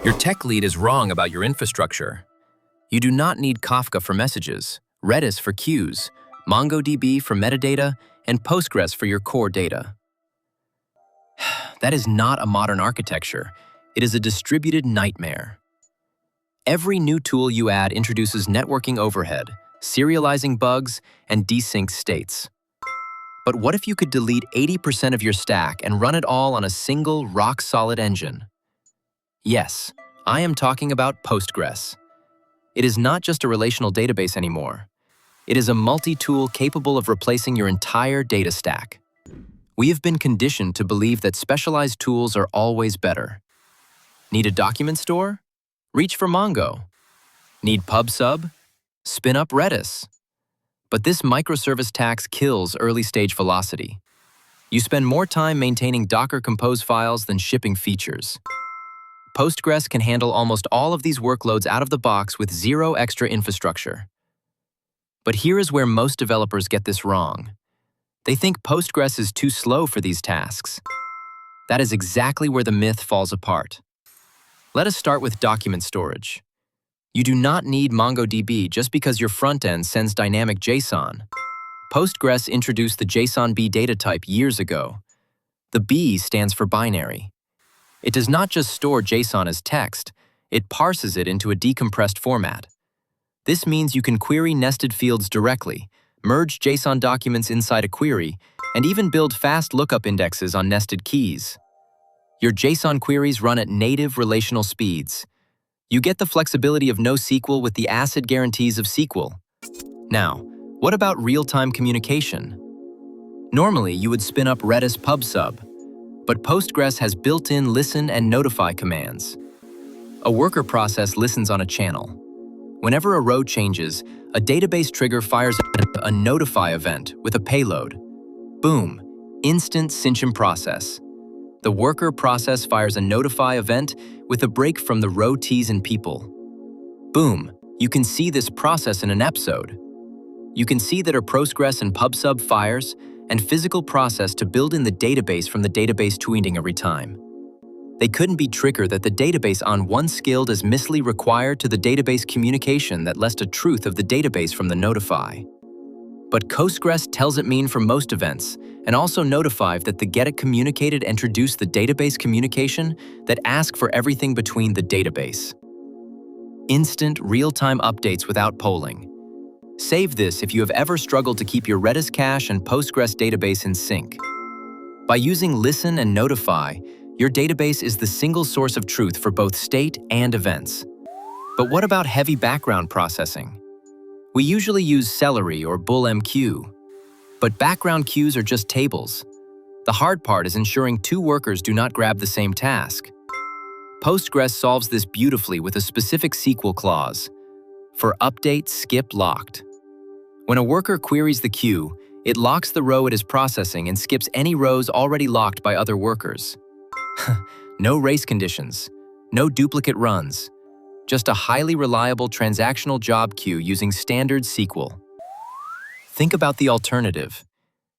Your tech lead is wrong about your infrastructure. You do not need Kafka for messages, Redis for queues, MongoDB for metadata, and Postgres for your core data. That is not a modern architecture. It is a distributed nightmare. Every new tool you add introduces networking overhead, serializing bugs, and desynced states. But what if you could delete 80% of your stack and run it all on a single, rock-solid engine? Yes, I am talking about Postgres. It is not just a relational database anymore. It is a multi-tool capable of replacing your entire data stack. We have been conditioned to believe that specialized tools are always better. Need a document store? Reach for Mongo. Need PubSub? Spin up Redis. But this microservice tax kills early-stage velocity. You spend more time maintaining Docker Compose files than shipping features. Postgres can handle almost all of these workloads out of the box with zero extra infrastructure. But here is where most developers get this wrong. They think Postgres is too slow for these tasks. That is exactly where the myth falls apart. Let us start with document storage. You do not need MongoDB just because your front end sends dynamic JSON. Postgres introduced the JSONB data type years ago. The B stands for binary. It does not just store JSON as text, it parses it into a decompressed format. This means you can query nested fields directly, merge JSON documents inside a query, and even build fast lookup indexes on nested keys. Your JSON queries run at native relational speeds. You get the flexibility of NoSQL with the ACID guarantees of SQL. Now, what about real-time communication? Normally, you would spin up Redis PubSub, but Postgres has built-in listen and notify commands. A worker process listens on a channel. Whenever a row changes, a database trigger fires a notify event with a payload. Boom, instant synchron process. The worker process fires a notify event with a break from the row T's and people. Boom, you can see this process in an episode. You can see that a Postgres and PubSub fires and physical process to build in the database from the database tweeting every time. They couldn't be trickier that the database on one skilled as misly required to the database communication that lest a truth of the database from the notify. But Postgres tells it mean for most events, and also notify that the get it communicated introduce the database communication that ask for everything between the database. Instant real-time updates without polling. Save this if you have ever struggled to keep your Redis cache and Postgres database in sync. By using listen and notify, your database is the single source of truth for both state and events. But what about heavy background processing? We usually use Celery or BullMQ. But background queues are just tables. The hard part is ensuring two workers do not grab the same task. Postgres solves this beautifully with a specific SQL clause. For update skip locked. When a worker queries the queue, it locks the row it is processing and skips any rows already locked by other workers. No race conditions, no duplicate runs, just a highly reliable transactional job queue using standard SQL. Think about the alternative.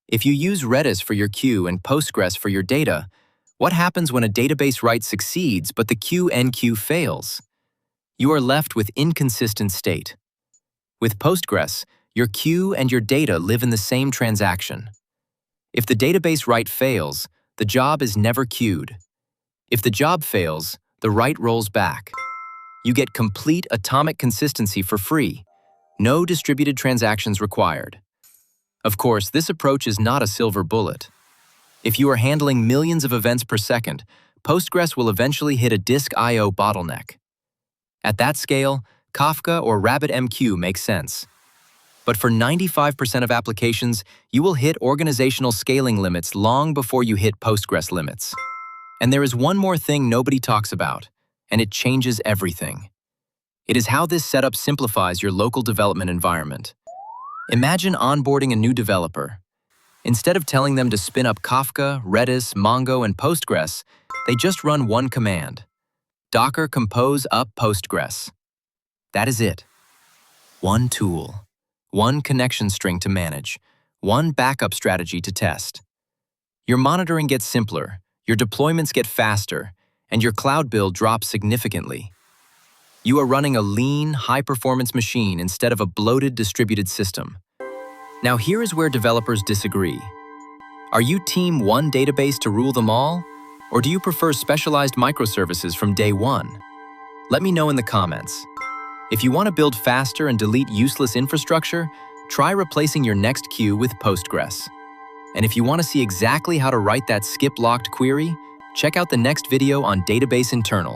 If you use Redis for your queue and Postgres for your data, what happens when a database write succeeds but the queue fails? You are left with inconsistent state. With Postgres, your queue and your data live in the same transaction. If the database write fails, the job is never queued. If the job fails, the write rolls back. You get complete atomic consistency for free. No distributed transactions required. Of course, this approach is not a silver bullet. If you are handling millions of events per second, Postgres will eventually hit a disk I/O bottleneck. At that scale, Kafka or RabbitMQ makes sense. But for 95% of applications, you will hit organizational scaling limits long before you hit Postgres limits. And there is one more thing nobody talks about, and it changes everything. It is how this setup simplifies your local development environment. Imagine onboarding a new developer. Instead of telling them to spin up Kafka, Redis, Mongo, and Postgres, they just run one command. Docker Compose up Postgres. That is it. One tool, one connection string to manage, one backup strategy to test. Your monitoring gets simpler, your deployments get faster, and your cloud bill drops significantly. You are running a lean, high-performance machine instead of a bloated, distributed system. Now here is where developers disagree. Are you team one database to rule them all, or do you prefer specialized microservices from day one? Let me know in the comments. If you want to build faster and delete useless infrastructure, try replacing your next queue with Postgres. And if you want to see exactly how to write that skip-locked query, check out the next video on database internals.